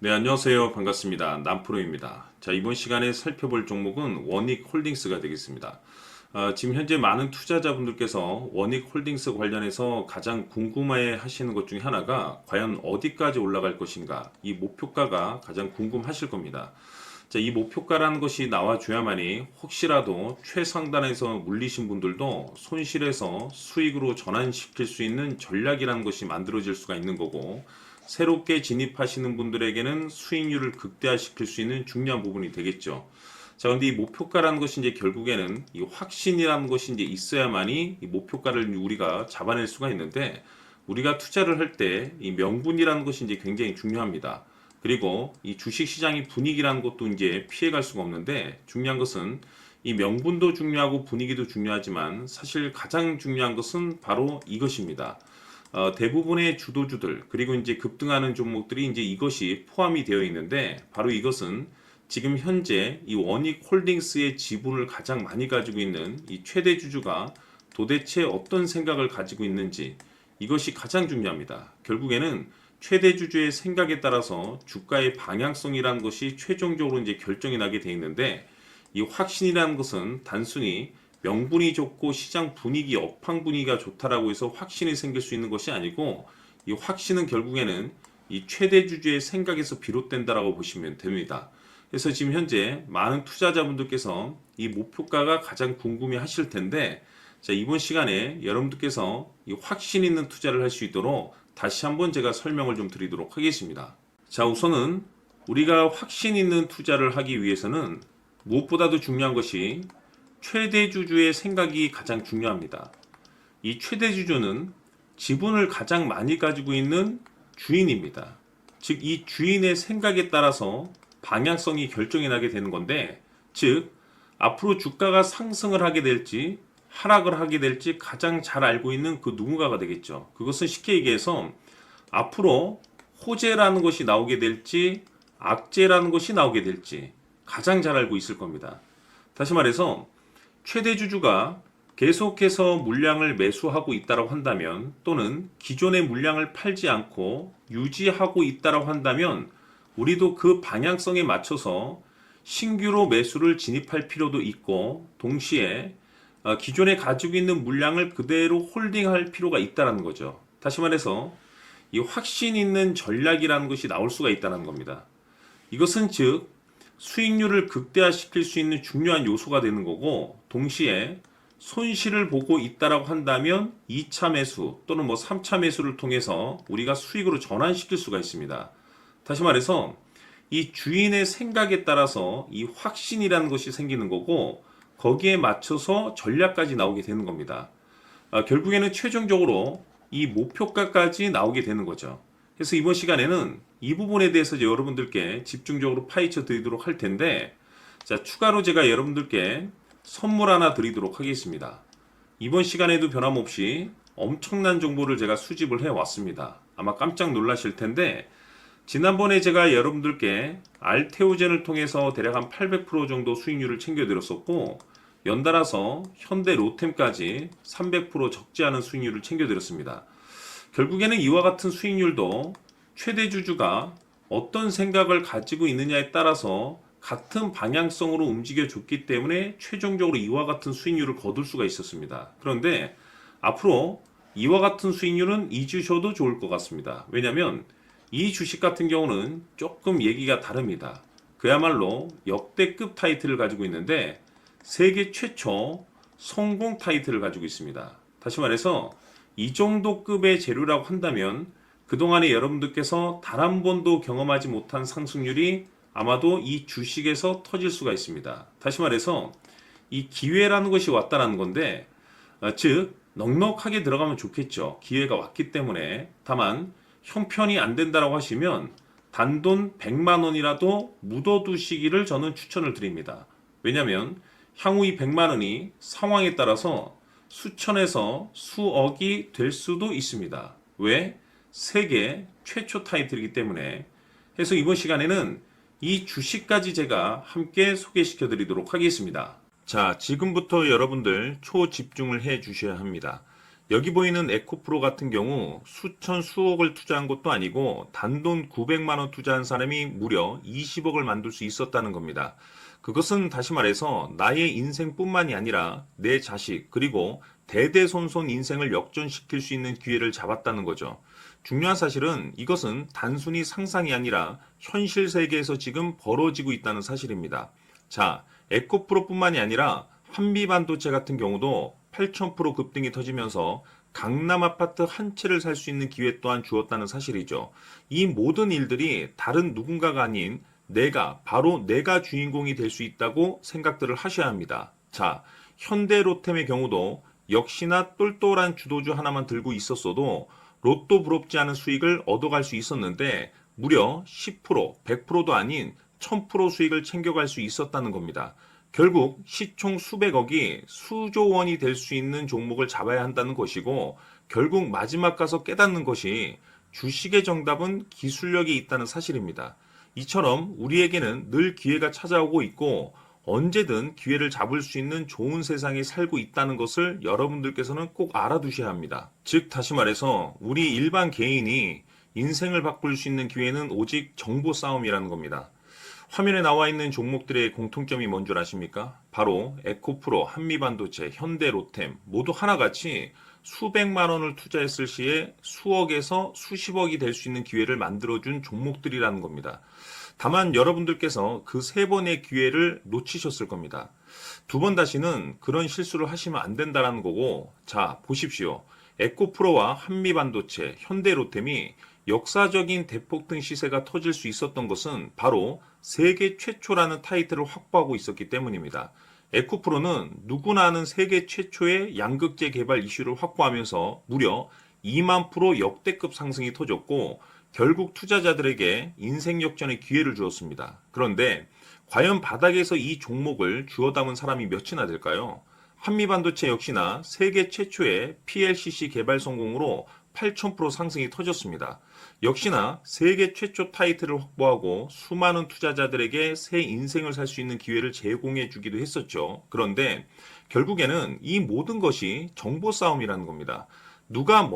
네, 안녕하세요. 반갑습니다. 남프로입니다. 자, 이번 시간에 살펴볼 종목은 원익홀딩스가 되겠습니다. 지금 현재 많은 투자자분들께서 원익홀딩스 관련해서 가장 궁금해 하시는 것 중에 하나가 과연 어디까지 올라갈 것인가, 이 목표가가 가장 궁금하실 겁니다. 자, 이 목표가라는 것이 나와줘야만이 혹시라도 최상단에서 물리신 분들도 손실해서 수익으로 전환시킬 수 있는 전략이라는 것이 만들어질 수가 있는 거고, 새롭게 진입하시는 분들에게는 수익률을 극대화시킬 수 있는 중요한 부분이 되겠죠. 자, 근데 이 목표가라는 것이 이제 결국에는 이 확신이라는 것이 이제 있어야만이 이 목표가를 우리가 잡아낼 수가 있는데, 우리가 투자를 할 때 이 명분이라는 것이 이제 굉장히 중요합니다. 그리고 이 주식 시장의 분위기라는 것도 이제 피해갈 수가 없는데, 중요한 것은 이 명분도 중요하고 분위기도 중요하지만 사실 가장 중요한 것은 바로 이것입니다. 대부분의 주도주들 그리고 이제 급등하는 종목들이 이제 이것이 포함이 되어 있는데, 바로 이것은 지금 현재 이 원익홀딩스의 지분을 가장 많이 가지고 있는 이 최대 주주가 도대체 어떤 생각을 가지고 있는지, 이것이 가장 중요합니다. 결국에는 최대 주주의 생각에 따라서 주가의 방향성이라는 것이 최종적으로 이제 결정이 나게 되어 있는데, 이 확신이라는 것은 단순히 명분이 좋고 시장 분위기, 업황 분위기가 좋다라고 해서 확신이 생길 수 있는 것이 아니고, 이 확신은 결국에는 이 최대 주주의 생각에서 비롯된다라고 보시면 됩니다. 그래서 지금 현재 많은 투자자분들께서 이 목표가가 가장 궁금해 하실 텐데, 자, 이번 시간에 여러분들께서 이 확신 있는 투자를 할 수 있도록 다시 한번 제가 설명을 좀 드리도록 하겠습니다. 자, 우선은 우리가 확신 있는 투자를 하기 위해서는 무엇보다도 중요한 것이 최대 주주의 생각이 가장 중요합니다. 이 최대 주주는 지분을 가장 많이 가지고 있는 주인입니다. 즉, 이 주인의 생각에 따라서 방향성이 결정이 나게 되는 건데, 즉 앞으로 주가가 상승을 하게 될지 하락을 하게 될지 가장 잘 알고 있는 그 누군가가 되겠죠. 그것은 쉽게 얘기해서 앞으로 호재라는 것이 나오게 될지 악재라는 것이 나오게 될지 가장 잘 알고 있을 겁니다. 다시 말해서 최대 주주가 계속해서 물량을 매수하고 있다고 한다면, 또는 기존의 물량을 팔지 않고 유지하고 있다고 한다면, 우리도 그 방향성에 맞춰서 신규로 매수를 진입할 필요도 있고, 동시에 기존에 가지고 있는 물량을 그대로 홀딩할 필요가 있다는 거죠. 다시 말해서 이 확신 있는 전략이라는 것이 나올 수가 있다는 겁니다. 이것은 즉 수익률을 극대화시킬 수 있는 중요한 요소가 되는 거고, 동시에 손실을 보고 있다라고 한다면 2차 매수 또는 3차 매수를 통해서 우리가 수익으로 전환시킬 수가 있습니다. 다시 말해서 이 주인의 생각에 따라서 이 확신이라는 것이 생기는 거고, 거기에 맞춰서 전략까지 나오게 되는 겁니다. 결국에는 최종적으로 이 목표가까지 나오게 되는 거죠. 그래서 이번 시간에는 이 부분에 대해서 여러분들께 집중적으로 파헤쳐 드리도록 할 텐데, 자, 추가로 제가 여러분들께 선물 하나 드리도록 하겠습니다. 이번 시간에도 변함없이 엄청난 정보를 제가 수집을 해 왔습니다. 아마 깜짝 놀라실 텐데, 지난번에 제가 여러분들께 알테오젠을 통해서 대략 한 800% 정도 수익률을 챙겨드렸었고, 연달아서 현대 로템까지 300% 적지 않은 수익률을 챙겨드렸습니다. 결국에는 이와 같은 수익률도 최대 주주가 어떤 생각을 가지고 있느냐에 따라서 같은 방향성으로 움직여 줬기 때문에 최종적으로 이와 같은 수익률을 거둘 수가 있었습니다. 그런데 앞으로 이와 같은 수익률은 잊으셔도 좋을 것 같습니다. 왜냐하면 이 주식 같은 경우는 조금 얘기가 다릅니다. 그야말로 역대급 타이틀을 가지고 있는데, 세계 최초 성공 타이틀을 가지고 있습니다. 다시 말해서 이 정도 급의 재료라고 한다면 그동안에 여러분들께서 단 한 번도 경험하지 못한 상승률이 아마도 이 주식에서 터질 수가 있습니다. 다시 말해서 이 기회라는 것이 왔다는 건데, 즉 넉넉하게 들어가면 좋겠죠. 기회가 왔기 때문에. 다만 형편이 안 된다라고 하시면 단돈 100만 원이라도 묻어두시기를 저는 추천을 드립니다. 왜냐하면 향후 이 100만 원이 상황에 따라서 수천에서 수억이 될 수도 있습니다. 왜? 세계 최초 타이틀이기 때문에. 해서 이번 시간에는 이 주식까지 제가 함께 소개시켜 드리도록 하겠습니다. 자, 지금부터 여러분들 초집중을 해 주셔야 합니다. 여기 보이는 에코프로 같은 경우 수천 수억을 투자한 것도 아니고 단돈 900만 원 투자한 사람이 무려 20억을 만들 수 있었다는 겁니다. 그것은 다시 말해서 나의 인생뿐만이 아니라 내 자식 그리고 대대손손 인생을 역전시킬 수 있는 기회를 잡았다는 거죠. 중요한 사실은 이것은 단순히 상상이 아니라 현실 세계에서 지금 벌어지고 있다는 사실입니다. 자, 에코프로뿐만이 아니라 한미반도체 같은 경우도 8,000% 급등이 터지면서 강남 아파트 한 채를 살 수 있는 기회 또한 주었다는 사실이죠. 이 모든 일들이 다른 누군가가 아닌 바로 내가 주인공이 될 수 있다고 생각들을 하셔야 합니다. 자, 현대로템의 경우도 역시나 똘똘한 주도주 하나만 들고 있었어도 로또 부럽지 않은 수익을 얻어갈 수 있었는데 무려 10%, 100%도 아닌 1000% 수익을 챙겨갈 수 있었다는 겁니다. 결국 시총 수백억이 수조 원이 될 수 있는 종목을 잡아야 한다는 것이고 결국 마지막 가서 깨닫는 것이 주식의 정답은 기술력이 있다는 사실입니다. 이처럼 우리에게는 늘 기회가 찾아오고 있고 언제든 기회를 잡을 수 있는 좋은 세상에 살고 있다는 것을 여러분들께서는 꼭 알아두셔야 합니다. 즉 다시 말해서 우리 일반 개인이 인생을 바꿀 수 있는 기회는 오직 정보 싸움이라는 겁니다. 화면에 나와 있는 종목들의 공통점이 뭔 줄 아십니까? 바로 에코프로, 한미반도체, 현대로템 모두 하나같이 수백만 원을 투자했을 시에 수억에서 수십억이 될 수 있는 기회를 만들어준 종목들이라는 겁니다. 다만 여러분들께서 그 세 번의 기회를 놓치셨을 겁니다. 두 번 다시는 그런 실수를 하시면 안 된다는 거고, 자, 보십시오. 에코프로와 한미반도체, 현대로템이 역사적인 대폭등 시세가 터질 수 있었던 것은 바로 세계 최초라는 타이틀을 확보하고 있었기 때문입니다. 에코프로는 누구나 아는 세계 최초의 양극재 개발 이슈를 확보하면서 무려 2만 프로 역대급 상승이 터졌고 결국 투자자들에게 인생 역전의 기회를 주었습니다. 그런데 과연 바닥에서 이 종목을 주워 담은 사람이 몇이나 될까요? 한미반도체 역시나 세계 최초의 PLCC 개발 성공으로 8,000% 상승이 터졌습니다. 역시나 세계 최초 타이틀을 확보하고 수많은 투자자들에게 새 인생을 살 수 있는 기회를 제공해 주기도 했었죠. 그런데 결국에는 이 모든 것이 정보 싸움이라는 겁니다. 누가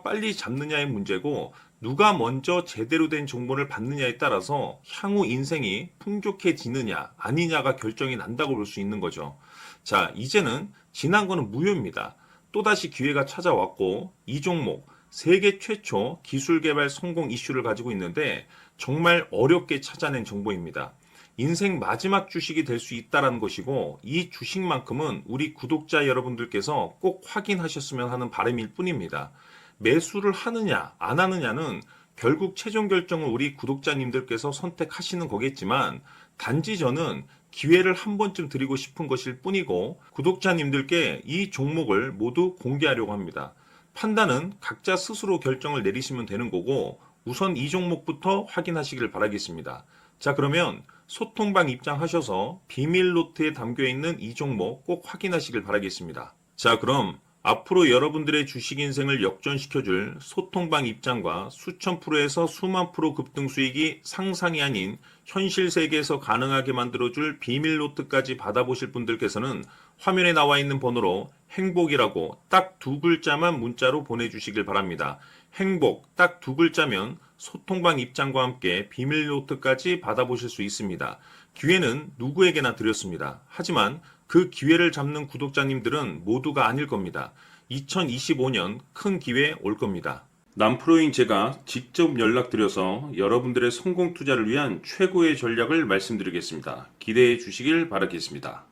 빨리 잡느냐의 문제고 누가 먼저 제대로 된 정보를 받느냐에 따라서 향후 인생이 풍족해지느냐 아니냐가 결정이 난다고 볼 수 있는 거죠. 자, 이제는 지난 거는 무효입니다. 또다시 기회가 찾아왔고 이 종목 세계 최초 기술 개발 성공 이슈를 가지고 있는데 정말 어렵게 찾아낸 정보입니다. 인생 마지막 주식이 될 수 있다는 것이고 이 주식만큼은 우리 구독자 여러분들께서 꼭 확인하셨으면 하는 바람일 뿐입니다. 매수를 하느냐 안 하느냐는 결국 최종 결정을 우리 구독자님들께서 선택하시는 거겠지만 단지 저는 기회를 한 번쯤 드리고 싶은 것일 뿐이고 구독자님들께 이 종목을 모두 공개하려고 합니다. 판단은 각자 스스로 결정을 내리시면 되는 거고 우선 이 종목부터 확인하시길 바라겠습니다. 자, 그러면 소통방 입장하셔서 비밀 노트에 담겨 있는 이 종목 꼭 확인하시길 바라겠습니다. 자, 그럼 앞으로 여러분들의 주식 인생을 역전시켜줄 소통방 입장과 수천 프로에서 수만 프로 급등 수익이 상상이 아닌 현실 세계에서 가능하게 만들어줄 비밀 노트까지 받아보실 분들께서는 화면에 나와 있는 번호로 행복이라고 딱 두 글자만 문자로 보내주시길 바랍니다. 행복 딱 두 글자면 소통방 입장과 함께 비밀 노트까지 받아보실 수 있습니다. 기회는 누구에게나 드렸습니다. 하지만 그 기회를 잡는 구독자님들은 모두가 아닐 겁니다. 2025년 큰 기회 올 겁니다. 남프로인 제가 직접 연락드려서 여러분들의 성공 투자를 위한 최고의 전략을 말씀드리겠습니다. 기대해 주시길 바라겠습니다.